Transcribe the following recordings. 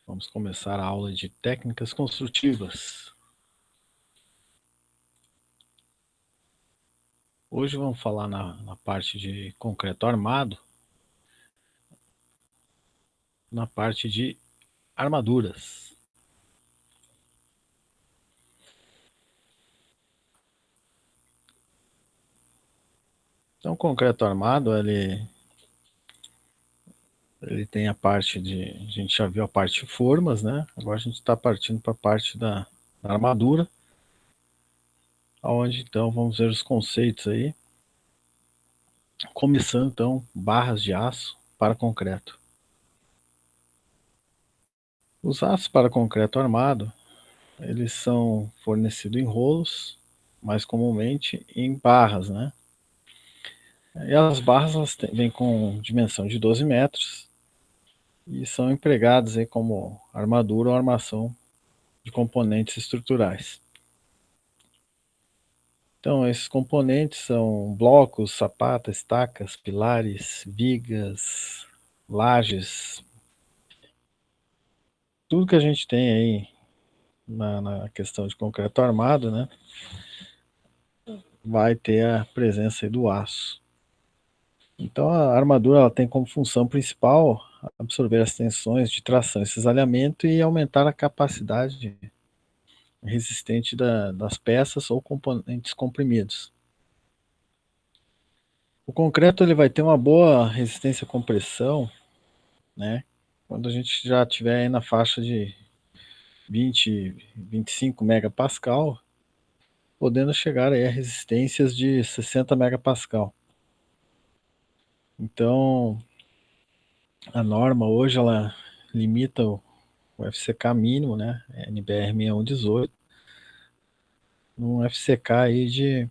Vamos começar a aula de técnicas construtivas. Hoje vamos falar na parte de concreto armado, na parte de armaduras. Então, o concreto armado, ele tem a parte de... A gente já viu a parte de formas, né? Agora a gente está partindo para a parte da armadura, onde então vamos ver os conceitos aí. Começando então, barras de aço para concreto. Os aços para concreto armado, eles são fornecidos em rolos, mais comumente em barras, né? E as barras elas vêm com dimensão de 12 metros e são empregadas aí como armadura ou armação de componentes estruturais. Então, esses componentes são blocos, sapatas, estacas, pilares, vigas, lajes, tudo que a gente tem aí na questão de concreto armado, né, vai ter a presença aí do aço. Então, a armadura ela tem como função principal absorver as tensões de tração e cisalhamento e aumentar a capacidade resistente das peças ou componentes comprimidos. O concreto ele vai ter uma boa resistência à compressão, né? Quando a gente já estiver aí na faixa de 20, 25 megapascal, podendo chegar aí a resistências de 60 megapascal. Então, a norma hoje ela limita o FCK mínimo, né? NBR 6118, num FCK aí de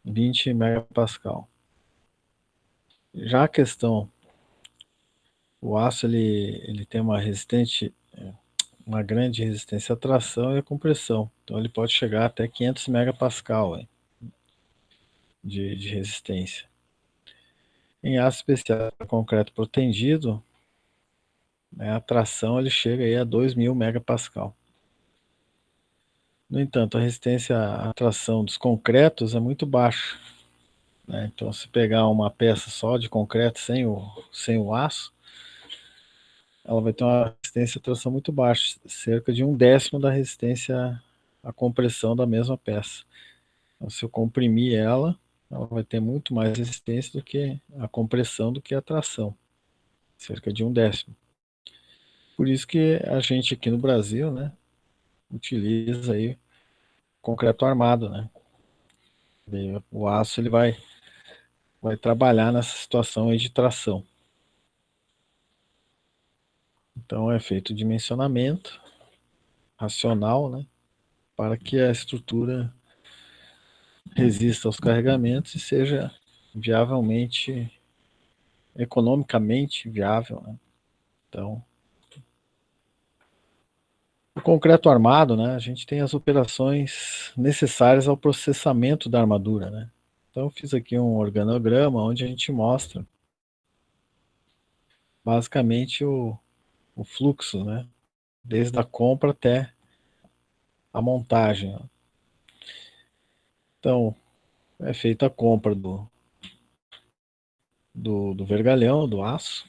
20 megapascal. Já a questão, o aço ele tem uma grande resistência à tração e à compressão, então ele pode chegar até 500 megapascal de resistência. Em aço especial concreto protendido, né, a tração ele chega aí a 2000 megapascal. No entanto, a resistência à tração dos concretos é muito baixa, né? Então, se pegar uma peça só de concreto sem o aço, ela vai ter uma resistência à tração muito baixa, cerca de 1/10 da resistência à compressão da mesma peça. Então, se eu comprimir ela vai ter muito mais resistência do que a compressão do que a tração, cerca de 1/10. Por isso que a gente aqui no Brasil, né, utiliza aí concreto armado, né? O aço ele vai trabalhar nessa situação aí de tração. Então é feito dimensionamento racional, né, para que a estrutura resista aos carregamentos e seja viavelmente, economicamente viável, né? Então, o concreto armado, né, a gente tem as operações necessárias ao processamento da armadura, né? Então eu fiz aqui um organograma onde a gente mostra basicamente o fluxo, né, desde a compra até a montagem. Então, é feita a compra do vergalhão, do aço.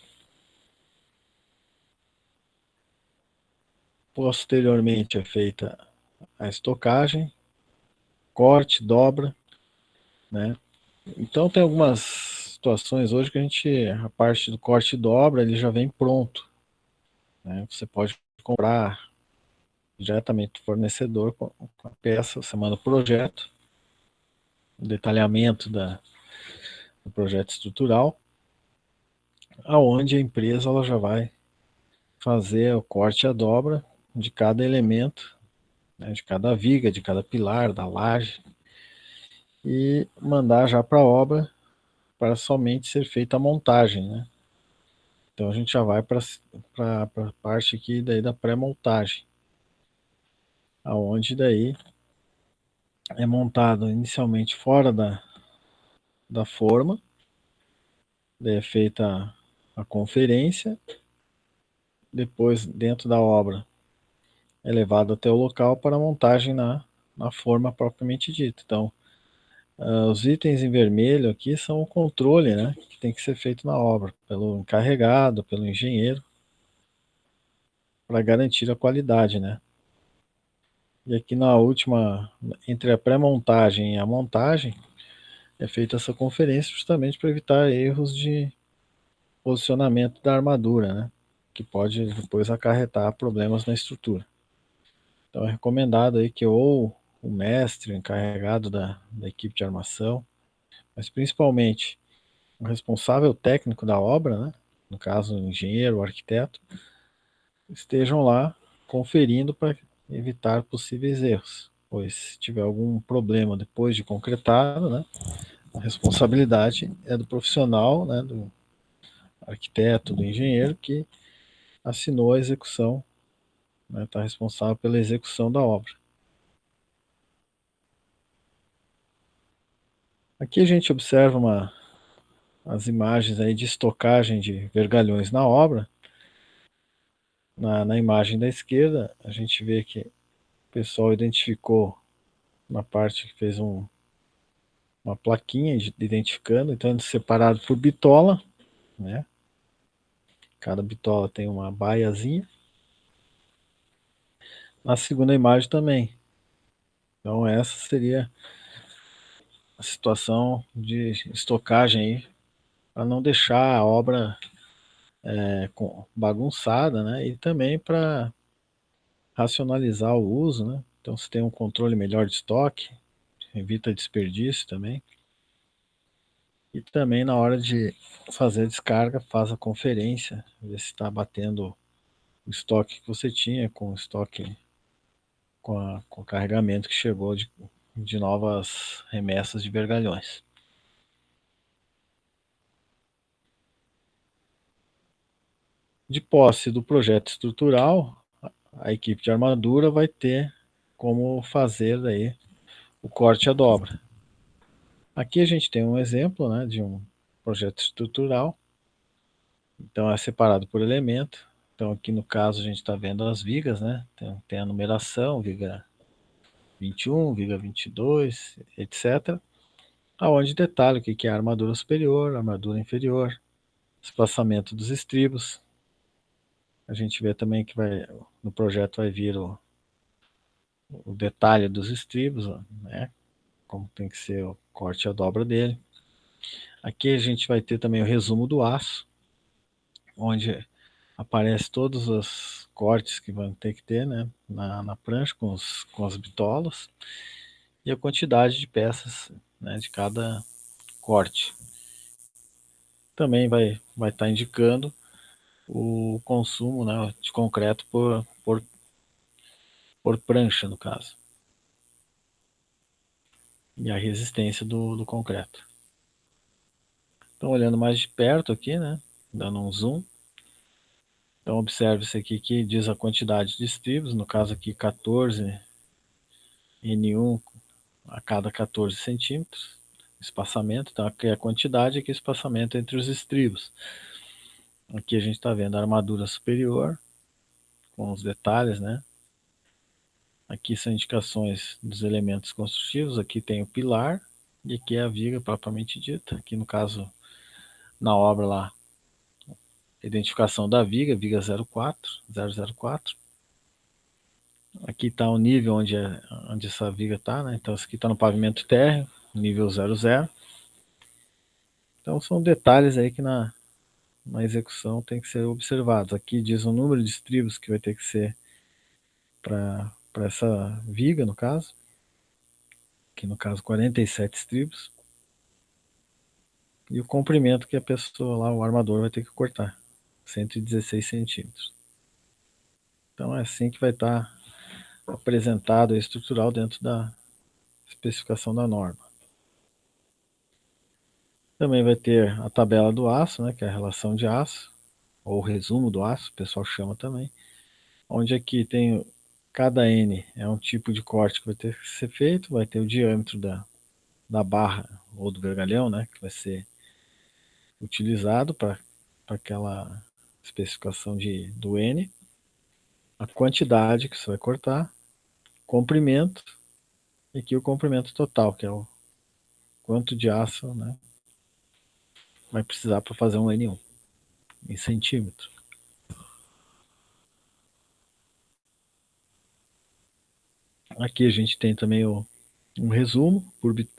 Posteriormente é feita a estocagem, corte, dobra, né? Então tem algumas situações hoje que a parte do corte e dobra, ele já vem pronto, né? Você pode comprar diretamente do fornecedor com a peça, você manda o projeto, o detalhamento do projeto estrutural, aonde a empresa ela já vai fazer o corte e a dobra de cada elemento, né, de cada viga, de cada pilar, da laje, e mandar já para a obra para somente ser feita a montagem, né? Então a gente já vai para a parte aqui daí da pré-montagem, aonde daí é montado inicialmente fora da forma, daí é feita a conferência, depois, dentro da obra, é levado até o local para montagem na forma propriamente dita. Então, os itens em vermelho aqui são o controle, né, que tem que ser feito na obra, pelo encarregado, pelo engenheiro, para garantir a qualidade, né. E aqui na última, entre a pré-montagem e a montagem, é feita essa conferência justamente para evitar erros de posicionamento da armadura, né, que pode depois acarretar problemas na estrutura. Então é recomendado aí que ou o mestre, o encarregado da equipe de armação, mas principalmente o responsável técnico da obra, né, no caso o engenheiro, o arquiteto, estejam lá conferindo para evitar possíveis erros, pois se tiver algum problema depois de concretado, né, a responsabilidade é do profissional, né, do arquiteto, do engenheiro que assinou a execução, né, está responsável pela execução da obra. Aqui a gente observa as imagens aí de estocagem de vergalhões na obra. Na imagem da esquerda, a gente vê que o pessoal identificou na parte que fez uma plaquinha identificando, então separado por bitola, né? Cada bitola tem uma baiazinha. Na segunda imagem também. Então essa seria a situação de estocagem aí, para não deixar a obra bagunçada, né? E também para racionalizar o uso, né? Então se tem um controle melhor de estoque, evita desperdício também. E também na hora de fazer a descarga, faz a conferência, ver se está batendo o estoque que você tinha com o estoque, com o carregamento que chegou de novas remessas de vergalhões. De posse do projeto estrutural, a equipe de armadura vai ter como fazer aí o corte à dobra. Aqui a gente tem um exemplo, né, de um projeto estrutural. Então é separado por elemento. Então aqui no caso a gente está vendo as vigas, né? Tem a numeração, viga 21, viga 22, etc. Aonde detalha o que é a armadura superior, a armadura inferior, espaçamento dos estribos. A gente vê também que no projeto vai vir o detalhe dos estribos, né? Como tem que ser o corte e a dobra dele. Aqui a gente vai ter também o resumo do aço, onde aparece todos os cortes que vão ter que ter, né, na prancha com as bitolas e a quantidade de peças, né, de cada corte. Também vai estar indicando o consumo, né, de concreto por prancha, no caso, e a resistência do concreto. Então, olhando mais de perto aqui, né, dando um zoom, então observe-se aqui que diz a quantidade de estribos, no caso aqui 14 N1 a cada 14 centímetros, espaçamento, então aqui é a quantidade, aqui é o espaçamento entre os estribos. Aqui a gente está vendo a armadura superior, com os detalhes, né? Aqui são indicações dos elementos construtivos, aqui tem o pilar, e aqui é a viga propriamente dita, aqui no caso, na obra lá, identificação da viga, viga 004. Aqui está o nível onde essa viga está, né? Então isso aqui está no pavimento térreo, nível 00. Então são detalhes aí que na execução tem que ser observados. Aqui diz o número de estribos que vai ter que ser para essa viga, no caso. Aqui no caso 47 estribos. E o comprimento que a pessoa lá, o armador, vai ter que cortar, 116 centímetros. Então é assim que vai estar apresentado o estrutural dentro da especificação da norma. Também vai ter a tabela do aço, né, que é a relação de aço, ou o resumo do aço, o pessoal chama também, onde aqui tem cada N é um tipo de corte que vai ter que ser feito, vai ter o diâmetro da barra ou do vergalhão, né, que vai ser utilizado para aquela especificação do N, a quantidade que você vai cortar, comprimento, e aqui o comprimento total, que é o quanto de aço, né, vai precisar para fazer um N1 em centímetro. Aqui a gente tem também um resumo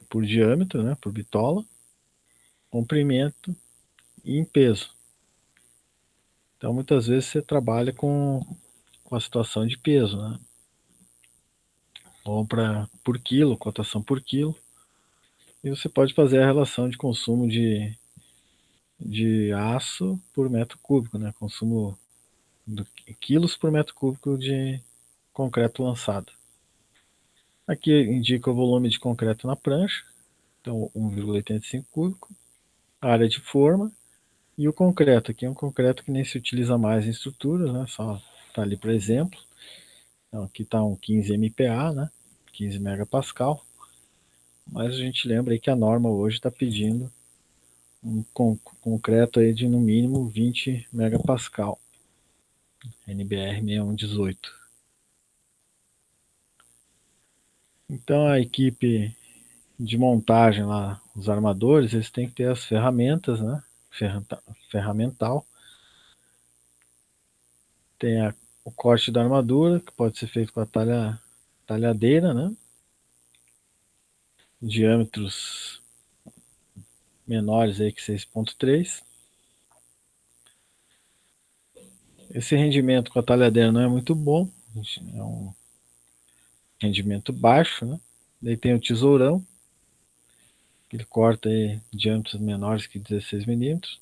por diâmetro, né, por bitola, comprimento e em peso. Então muitas vezes você trabalha com a situação de peso, né? Ou por quilo, cotação por quilo. E você pode fazer a relação de consumo de aço por metro cúbico, né? Consumo de quilos por metro cúbico de concreto lançado. Aqui indica o volume de concreto na prancha, então 1,85 cúbico, a área de forma e o concreto. Aqui é um concreto que nem se utiliza mais em estruturas, né? Só está ali para exemplo. Então, aqui está um 15 MPa, né? 15 megapascal. Mas a gente lembra aí que a norma hoje está pedindo um concreto aí de no mínimo 20 megapascal, NBR 6118. Então a equipe de montagem lá, os armadores, eles têm que ter as ferramentas, né? Ferramental. Tem o corte da armadura, que pode ser feito com a talhadeira, né? Diâmetros menores aí que 6,3. Esse rendimento com a talhadeira não é muito bom, é um rendimento baixo, né? Daí tem o tesourão, que ele corta aí diâmetros menores que 16 milímetros.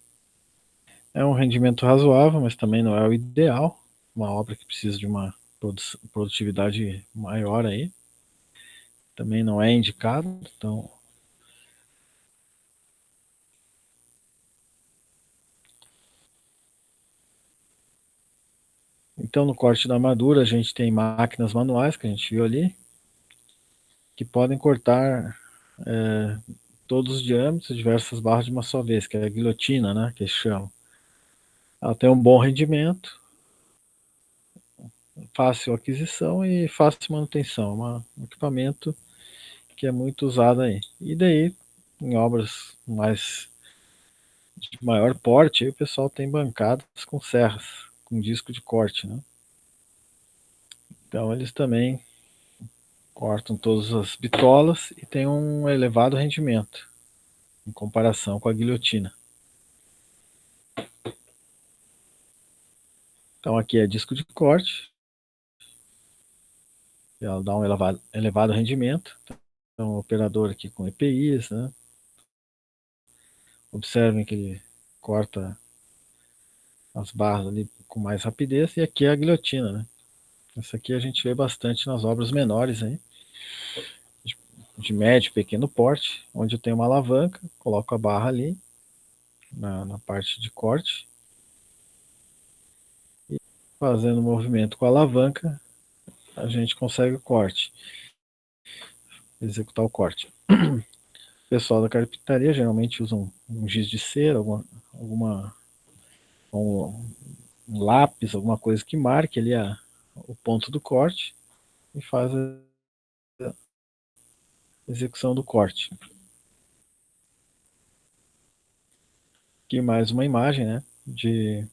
É um rendimento razoável, mas também não é o ideal. Uma obra que precisa de uma produtividade maior aí. Também não é indicado, então no corte da armadura a gente tem máquinas manuais, que a gente viu ali, que podem cortar todos os diâmetros, diversas barras de uma só vez, que é a guilhotina, né, que eles chamam. Ela tem um bom rendimento, fácil aquisição e fácil manutenção. Um equipamento que é muito usado aí. E daí, em obras mais de maior porte, aí o pessoal tem bancadas com serras, com disco de corte, né? Então eles também cortam todas as bitolas e tem um elevado rendimento em comparação com a guilhotina. Então aqui é disco de corte, ela dá um elevado rendimento. Então o operador aqui com EPIs, né? Observem que ele corta as barras ali com mais rapidez, e aqui é a guilhotina, né? Essa aqui a gente vê bastante nas obras menores aí, de médio, pequeno porte, onde eu tenho uma alavanca, coloco a barra ali na parte de corte e fazendo o movimento com a alavanca, a gente consegue o corte, executar o corte. O pessoal da carpintaria geralmente usa um giz de cera, um, um lápis, alguma coisa que marque ali o ponto do corte e faz a execução do corte. Aqui mais uma imagem, né, de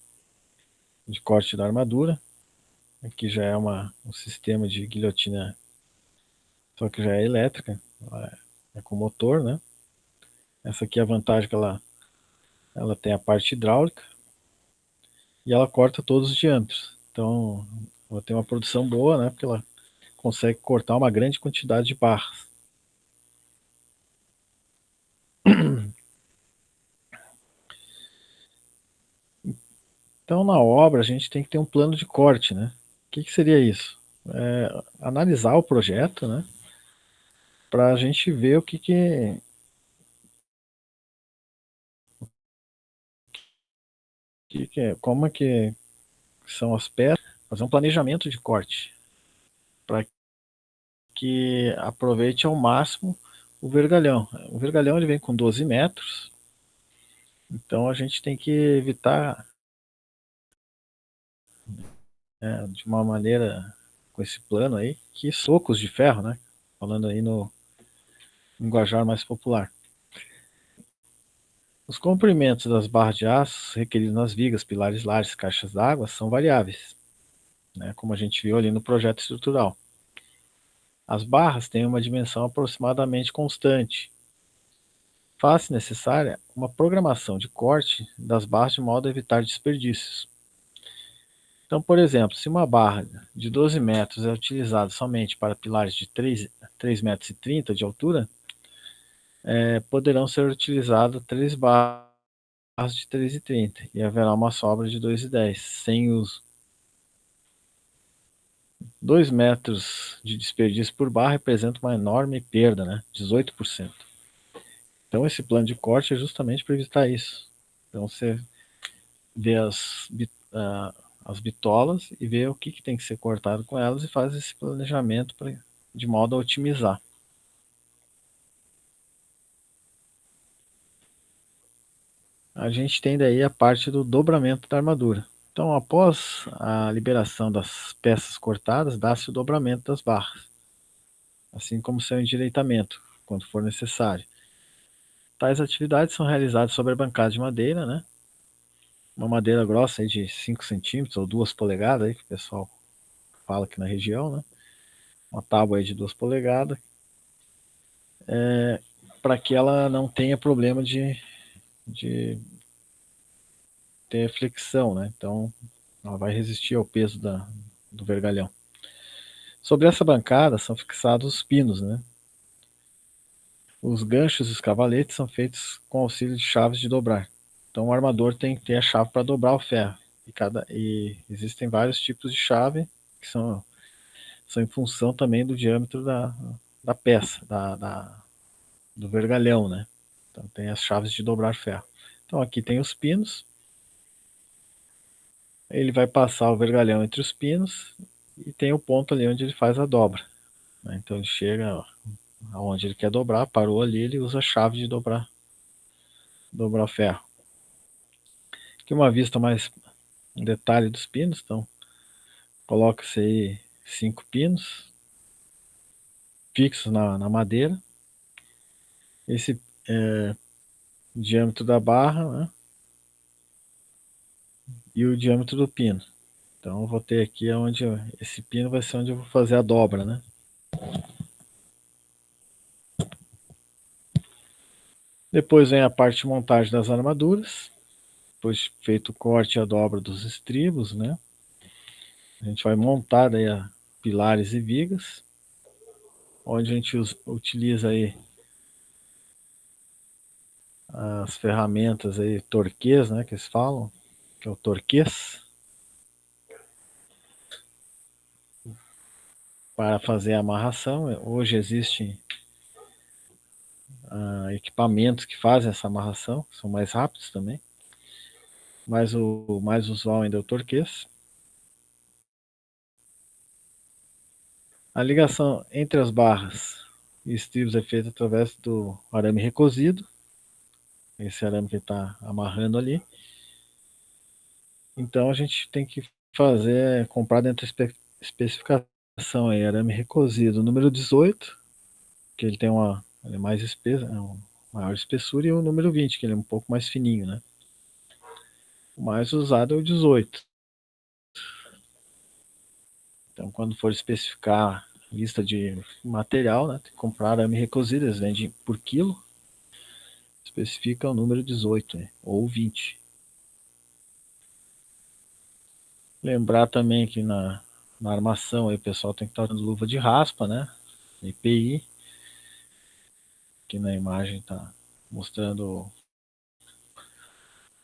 corte da armadura. Aqui já é um sistema de guilhotina, só que já é elétrica, é com motor, né? Essa aqui é a vantagem que ela tem a parte hidráulica e ela corta todos os diâmetros. Então, ela tem uma produção boa, né? Porque ela consegue cortar uma grande quantidade de barras. Então, na obra, a gente tem que ter um plano de corte, né? O que seria isso? Analisar o projeto, né? Para a gente ver como é que são as peças, fazer um planejamento de corte para que aproveite ao máximo o vergalhão. O vergalhão ele vem com 12 metros, então a gente tem que evitar de uma maneira, com esse plano aí, que socos de ferro, né? Falando aí no linguajar mais popular. Os comprimentos das barras de aço requeridos nas vigas, pilares, lajes, caixas d'água são variáveis, né? Como a gente viu ali no projeto estrutural. As barras têm uma dimensão aproximadamente constante. Faz-se necessária uma programação de corte das barras de modo a evitar desperdícios. Então, por exemplo, se uma barra de 12 metros é utilizada somente para pilares de 3 metros e 30 de altura, poderão ser utilizadas 3 barras de 3,30 e haverá uma sobra de 2,10 sem uso. 2 metros de desperdício por barra representa uma enorme perda, né? 18%. Então, esse plano de corte é justamente para evitar isso. Então, você vê as bitolas e vê o que tem que ser cortado com elas e faz esse planejamento de modo a otimizar. A gente tem daí a parte do dobramento da armadura. Então, após a liberação das peças cortadas, dá-se o dobramento das barras, assim como seu endireitamento, quando for necessário. Tais atividades são realizadas sobre a bancada de madeira, né? Uma madeira grossa aí de 5 centímetros ou 2 polegadas, aí, que o pessoal fala aqui na região, né? Uma tábua aí de 2 polegadas, para que ela não tenha problema de ter flexão, né? Então, ela vai resistir ao peso do vergalhão. Sobre essa bancada são fixados os pinos, né? Os ganchos e os cavaletes são feitos com auxílio de chaves de dobrar. Então o armador tem que ter a chave para dobrar o ferro. E existem vários tipos de chave que são em função também do diâmetro da peça, do vergalhão, né? Então tem as chaves de dobrar ferro. Então aqui tem os pinos. Ele vai passar o vergalhão entre os pinos e tem o ponto ali onde ele faz a dobra, né? Então ele chega aonde ele quer dobrar, parou ali, ele usa a chave de dobrar o ferro. Aqui uma vista mais um detalhe dos pinos, então coloca-se aí 5 pinos fixos na madeira. Esse diâmetro da barra, né, e o diâmetro do pino. Então eu vou ter aqui onde esse pino vai ser onde eu vou fazer a dobra, né? Depois vem a parte de montagem das armaduras. Depois feito o corte e a dobra dos estribos, né? A gente vai montar aí pilares e vigas, onde a gente utiliza aí as ferramentas aí torquês, né, que eles falam, que é o torquês, para fazer a amarração. Hoje existem equipamentos que fazem essa amarração, são mais rápidos também, mas o mais usual ainda é o torquês. A ligação entre as barras e estribos é feita através do arame recosido, esse arame que está amarrando ali. Então a gente tem que comprar dentro da especificação aí, arame recosido número 18, que ele tem ele é mais espesso, maior espessura, e o número 20, que ele é um pouco mais fininho, né? O mais usado é o 18. Então, quando for especificar lista de material, né, tem que comprar arame recosido, eles vendem por quilo, especifica o número 18, né, ou 20. Lembrar também que na armação aí, o pessoal tem que estar usando luva de raspa, né? EPI, que na imagem está mostrando o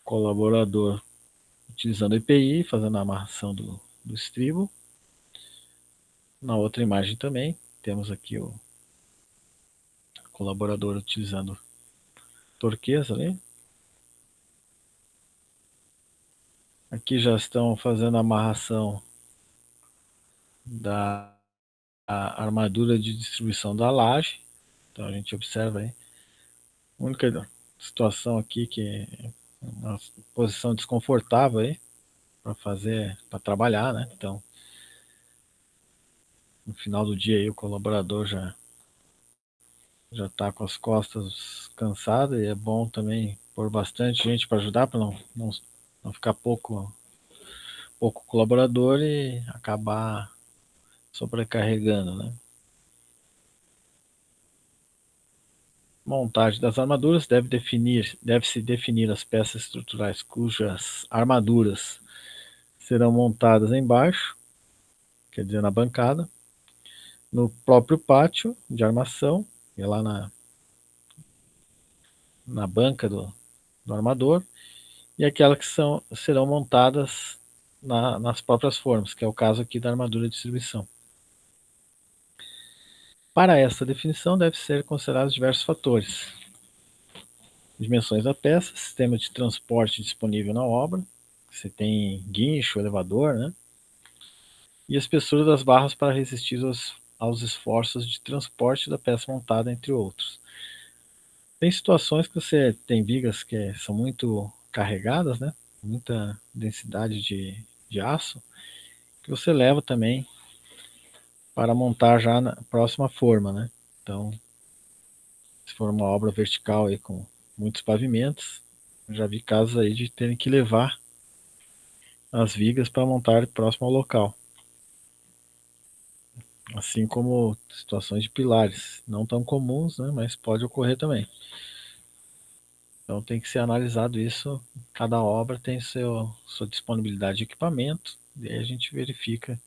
colaborador utilizando EPI, fazendo a amarração do estribo. Na outra imagem também temos aqui o colaborador utilizando torquês ali. Aqui já estão fazendo a amarração da armadura de distribuição da laje. Então a gente observa aí. A única situação aqui que é uma posição desconfortável aí, para trabalhar, né? Então, no final do dia aí o colaborador já está com as costas cansadas e é bom também pôr bastante gente para ajudar para não ficar pouco colaborador e acabar sobrecarregando, né? Montagem das armaduras deve-se definir as peças estruturais cujas armaduras serão montadas embaixo, quer dizer, na bancada, no próprio pátio de armação, e lá na banca do armador, e aquelas que serão montadas nas próprias formas, que é o caso aqui da armadura de distribuição. Para essa definição, deve ser considerados diversos fatores: dimensões da peça, sistema de transporte disponível na obra, você tem guincho, elevador, né? E a espessura das barras para resistir aos esforços de transporte da peça montada, entre outros. Tem situações que você tem vigas que são muito carregadas, né? Muita densidade de aço, que você leva também para montar já na próxima forma, né? Então, se for uma obra vertical aí com muitos pavimentos, já vi casos aí de terem que levar as vigas para montar próximo ao local. Assim como situações de pilares, não tão comuns, né, mas pode ocorrer também. Então tem que ser analisado isso, cada obra tem sua disponibilidade de equipamento, e aí a gente verifica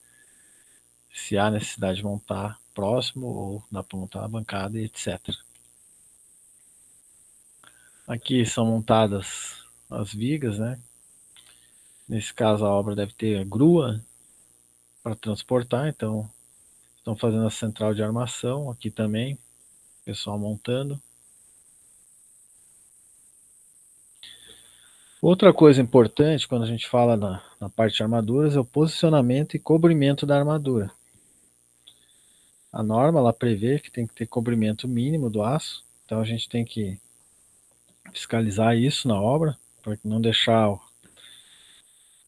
se há necessidade de montar próximo ou dá para montar na bancada e etc. Aqui são montadas as vigas, né? Nesse caso a obra deve ter grua para transportar, então estão fazendo a central de armação aqui também, pessoal montando. Outra coisa importante quando a gente fala na parte de armaduras é o posicionamento e cobrimento da armadura. A norma ela prevê que tem que ter cobrimento mínimo do aço, então a gente tem que fiscalizar isso na obra, para não deixar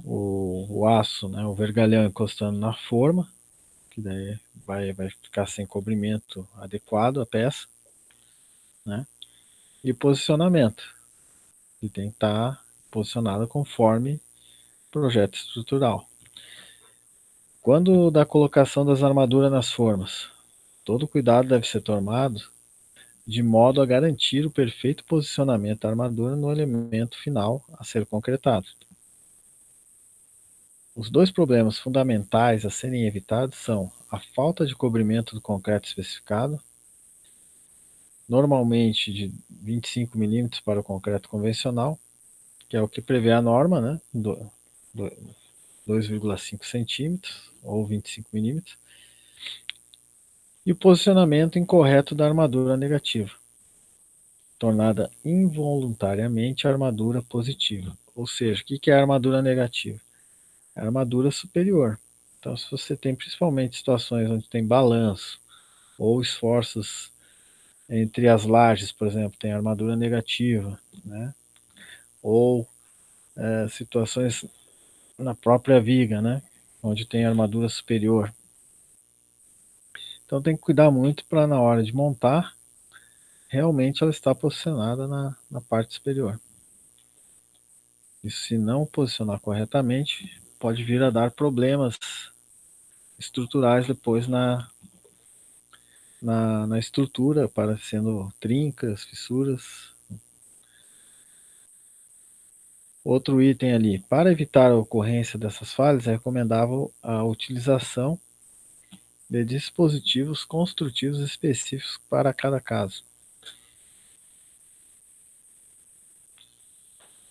o aço, né, o vergalhão encostando na forma, que daí vai ficar sem cobrimento adequado a peça, né? E posicionamento, que tem que estar posicionada conforme projeto estrutural. Quando da colocação das armaduras nas formas, todo cuidado deve ser tomado de modo a garantir o perfeito posicionamento da armadura no elemento final a ser concretado. Os dois problemas fundamentais a serem evitados são a falta de cobrimento do concreto especificado, normalmente de 25 milímetros para o concreto convencional, que é o que prevê a norma, né, 2,5 centímetros ou 25 milímetros, e o posicionamento incorreto da armadura negativa, tornada involuntariamente armadura positiva. Ou seja, o que é a armadura negativa? É a armadura superior. Então, se você tem principalmente situações onde tem balanço ou esforços entre as lajes, por exemplo, tem armadura negativa, né? Ou situações na própria viga, né? Onde tem armadura superior. Então tem que cuidar muito para na hora de montar, realmente ela está posicionada na parte superior. E se não posicionar corretamente, pode vir a dar problemas estruturais depois na estrutura, aparecendo trincas, fissuras. Outro item ali, para evitar a ocorrência dessas falhas, é recomendável a utilização de dispositivos construtivos específicos para cada caso.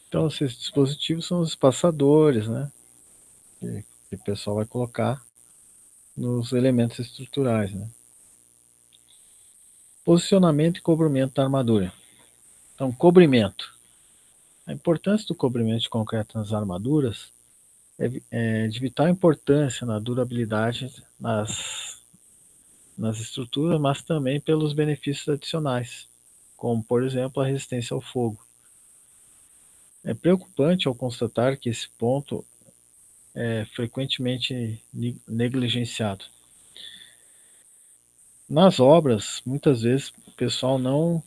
Então, esses dispositivos são os espaçadores, né, que o pessoal vai colocar nos elementos estruturais, né. Posicionamento e cobrimento da armadura. Então, cobrimento. A importância do cobrimento de concreto nas armaduras é de vital importância na durabilidade nas estruturas, mas também pelos benefícios adicionais, como, por exemplo, a resistência ao fogo. É preocupante ao constatar que esse ponto é frequentemente negligenciado. Nas obras, muitas vezes o pessoal não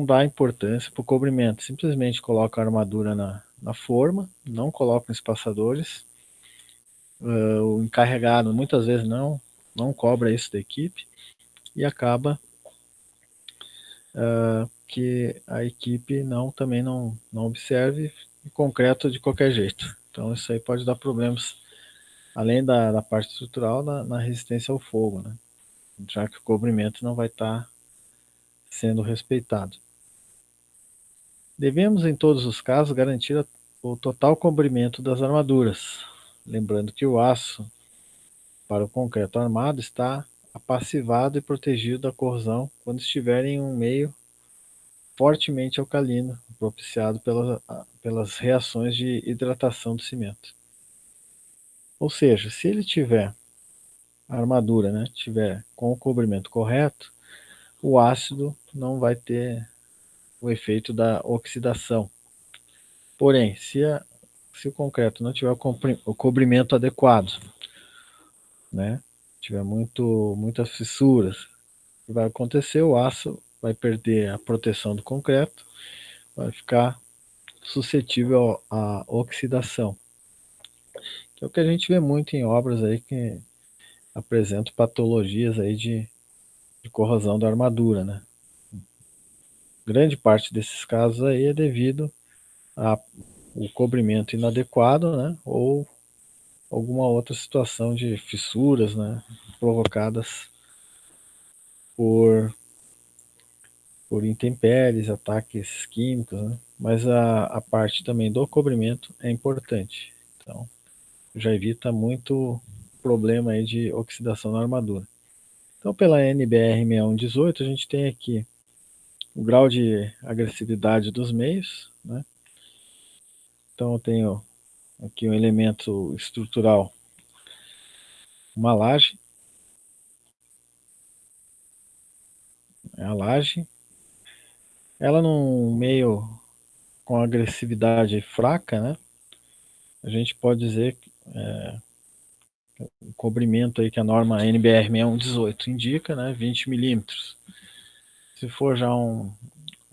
dá importância para o cobrimento, simplesmente coloca a armadura na forma, não coloca espaçadores. O encarregado muitas vezes não cobra isso da equipe e acaba que a equipe também não observe o concreto de qualquer jeito. Então isso aí pode dar problemas, além da parte estrutural, na resistência ao fogo, né? Já que o cobrimento não vai estar sendo respeitado. Devemos, em todos os casos, garantir o total cobrimento das armaduras, lembrando que o aço para o concreto armado está apassivado e protegido da corrosão quando estiver em um meio fortemente alcalino, propiciado pelas reações de hidratação do cimento. Ou seja, se ele tiver a armadura, né, tiver com o cobrimento correto, o ácido não vai ter o efeito da oxidação. Porém, se o concreto não tiver o cobrimento adequado, né, tiver muitas fissuras, o que vai acontecer? O aço vai perder a proteção do concreto, vai ficar suscetível à oxidação, que é o que a gente vê muito em obras aí que apresentam patologias aí de corrosão da armadura, né? Grande parte desses casos aí é devido ao cobrimento inadequado, né? Ou alguma outra situação de fissuras, né? Provocadas por, por intempéries, ataques químicos, né? Mas a parte também do cobrimento é importante. Então, já evita muito problema aí de oxidação na armadura. Então, pela NBR 6118, a gente tem aqui o grau de agressividade dos meios, né? Então, eu tenho aqui um elemento estrutural, uma laje, a laje, ela num meio com agressividade fraca, né? A gente pode dizer que o cobrimento aí que a norma NBR 6118 indica, né? 20 milímetros. Se for já um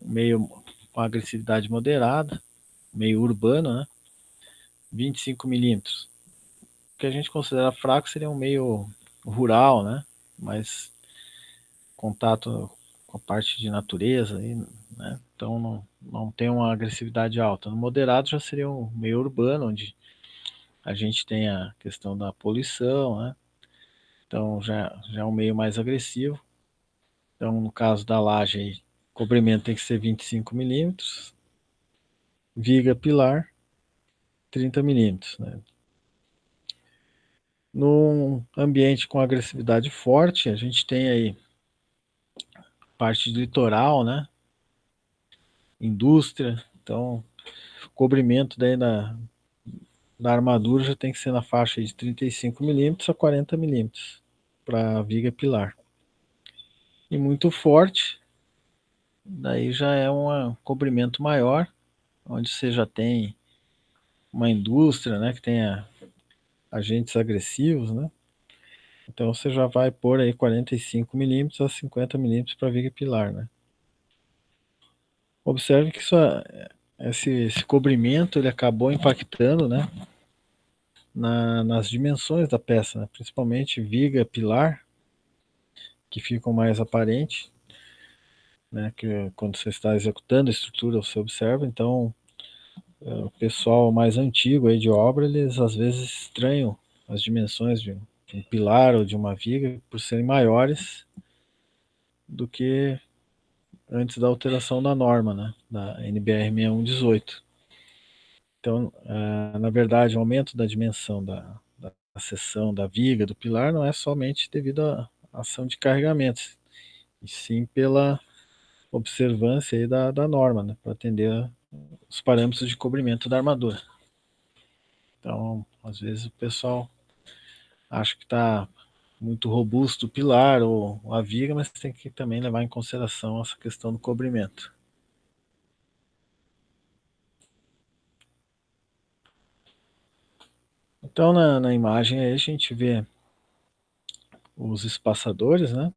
meio com agressividade moderada, meio urbano, né? 25 milímetros. O que a gente considera fraco seria um meio rural, né? Mais contato com a parte de natureza, né? Então não tem uma agressividade alta. No moderado já seria um meio urbano, onde a gente tem a questão da poluição, né? Então já é um meio mais agressivo. Então, no caso da laje, aí, o cobrimento tem que ser 25 milímetros, viga pilar 30 milímetros, né? Num ambiente com agressividade forte, a gente tem aí parte de litoral, né? Indústria, então o cobrimento daí da armadura já tem que ser na faixa de 35 milímetros a 40 milímetros para viga pilar. E muito forte, daí já é um cobrimento maior, onde você já tem uma indústria, né, que tenha agentes agressivos, né? Então você já vai pôr aí 45 milímetros a 50 milímetros para viga pilar, né? Observe que esse cobrimento ele acabou impactando, né, nas dimensões da peça, né? Principalmente viga, pilar, que ficam mais aparentes, né? Que quando você está executando a estrutura você observa. Então, o pessoal mais antigo aí de obra, eles às vezes estranham as dimensões de um pilar ou de uma viga por serem maiores do que antes da alteração da norma, né? Da NBR 6118. Então, na verdade, o aumento da dimensão da seção da viga, do pilar, não é somente devido à ação de carregamentos, e sim pela observância aí da norma, né, para atender os parâmetros de cobrimento da armadura. Então, às vezes o pessoal acha que está muito robusto o pilar ou a viga, mas tem que também levar em consideração essa questão do cobrimento. Então, na imagem aí a gente vê os espaçadores, né?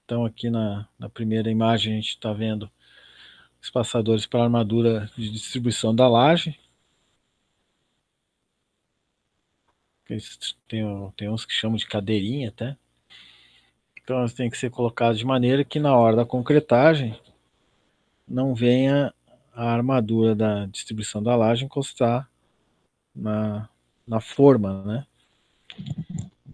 Então, aqui na primeira imagem a gente está vendo espaçadores para armadura de distribuição da laje. Tem uns que chamam de cadeirinha até. Então, elas têm que ser colocadas de maneira que na hora da concretagem não venha a armadura da distribuição da laje encostar na forma, né?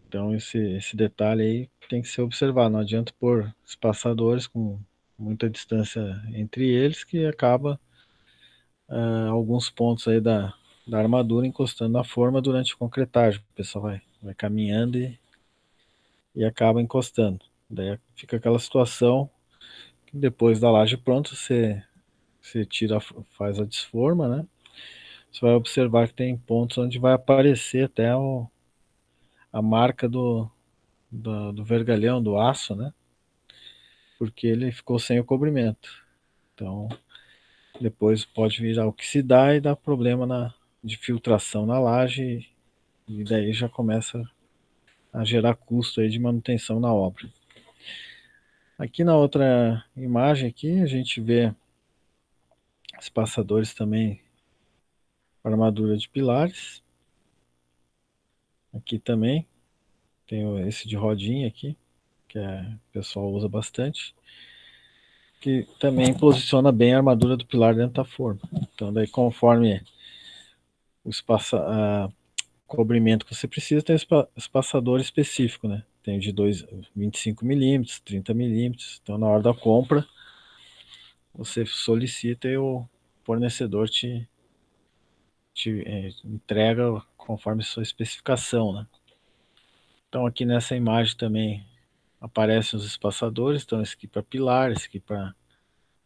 Então esse detalhe aí tem que ser observado. Não adianta pôr espaçadores com muita distância entre eles que acaba alguns pontos aí da armadura encostando na forma durante a concretagem. O pessoal vai caminhando e acaba encostando. Daí fica aquela situação que depois da laje pronta você tira, faz a desforma, né? Você vai observar que tem pontos onde vai aparecer até a marca do vergalhão, do aço, né? Porque ele ficou sem o cobrimento. Então, depois pode vir a oxidar e dar problema de filtração na laje e daí já começa a gerar custo aí de manutenção na obra. Aqui na outra imagem aqui a gente vê espaçadores também para armadura de pilares. Aqui também tem esse de rodinha aqui, que o pessoal usa bastante, que também posiciona bem a armadura do pilar dentro da forma. Então daí conforme o cobrimento que você precisa, tem espaçador específico, né? Tem de 25 milímetros, 30 milímetros. Então na hora da compra você solicita e o fornecedor te entrega conforme sua especificação, né? Então aqui nessa imagem também aparecem os espaçadores, então esse aqui para pilar, esse aqui para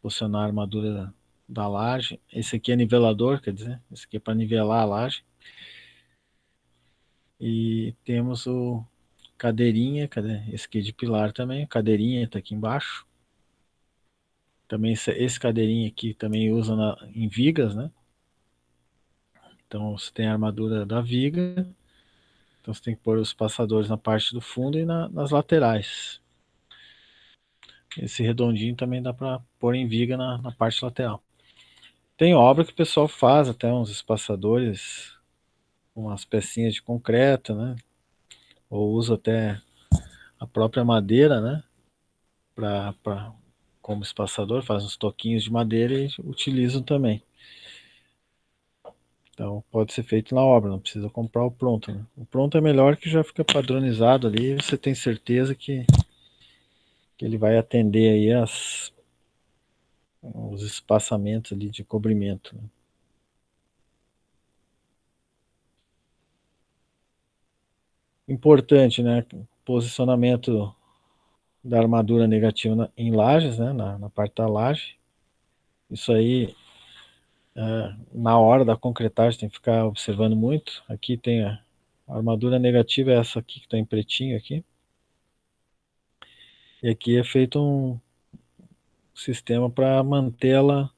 posicionar a armadura da laje, esse aqui é nivelador, quer dizer, esse aqui é para nivelar a laje. E temos o cadeirinha, cadê? Esse aqui de pilar também, cadeirinha está aqui embaixo. Também esse cadeirinha aqui também usa em vigas, né? Então você tem a armadura da viga, então você tem que pôr os passadores na parte do fundo e nas laterais. Esse redondinho também dá para pôr em viga na parte lateral. Tem obra que o pessoal faz até uns espaçadores, umas pecinhas de concreto, né? Ou usa até a própria madeira, né? Como espaçador, faz uns toquinhos de madeira e utilizam também. Então pode ser feito na obra, não precisa comprar o pronto, né? O pronto é melhor que já fica padronizado ali e você tem certeza que ele vai atender aí os espaçamentos ali de cobrimento, né? Importante, né? Posicionamento da armadura negativa em lajes, né? Na parte da laje. Isso aí, na hora da concretagem, tem que ficar observando muito. Aqui tem a armadura negativa, é essa aqui que está em pretinho aqui. E aqui é feito um sistema para mantê-la.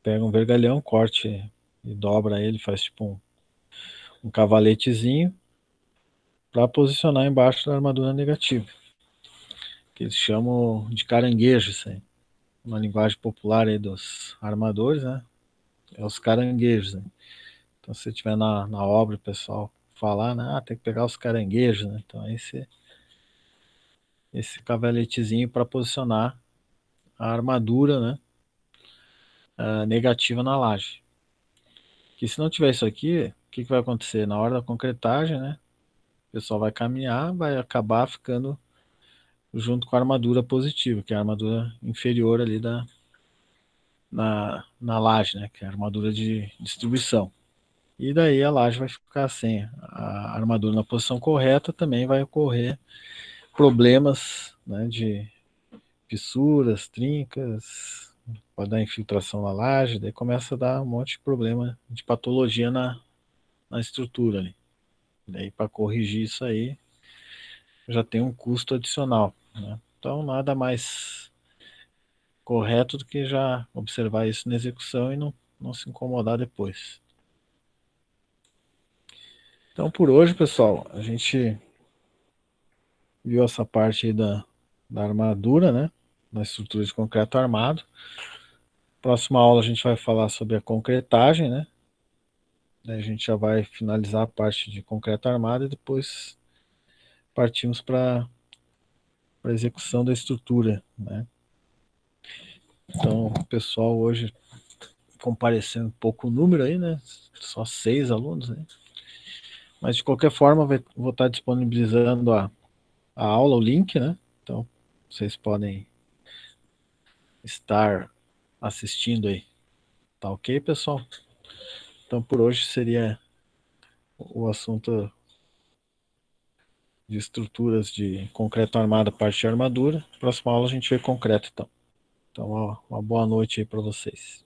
Pega um vergalhão, corte e dobra ele, faz tipo um cavaletezinho para posicionar embaixo da armadura negativa, que eles chamam de caranguejo, isso aí. Uma linguagem popular aí dos armadores, né? É os caranguejos, né? Então, se estiver na obra, o pessoal falar, né? Tem que pegar os caranguejos, né? Então, esse cavaletezinho para posicionar a armadura, né? Negativa na laje. Que se não tiver isso aqui, o que vai acontecer? Na hora da concretagem, né? O pessoal vai caminhar, vai acabar ficando junto com a armadura positiva, que é a armadura inferior ali na laje, né? Que é a armadura de distribuição. E daí a laje vai ficar sem a armadura na posição correta, também vai ocorrer problemas, né, de fissuras, trincas, pode dar infiltração na laje, daí começa a dar um monte de problema de patologia na estrutura ali. Daí para corrigir isso aí já tem um custo adicional, né? Então nada mais correto do que já observar isso na execução e não se incomodar depois. Então, por hoje, pessoal, a gente viu essa parte aí da armadura, né? Da estrutura de concreto armado. Próxima aula a gente vai falar sobre a concretagem, né? Daí a gente já vai finalizar a parte de concreto armado e depois partimos para a execução da estrutura, né? Então, o pessoal hoje comparecendo um pouco o número aí, né? Só 6 alunos, né? Mas de qualquer forma, vou estar disponibilizando a aula, o link, né? Então, vocês podem estar assistindo aí. Tá ok, pessoal? Então, por hoje seria o assunto de estruturas de concreto armado, parte de armadura. Próxima aula a gente vê concreto, então. Então, uma boa noite aí para vocês.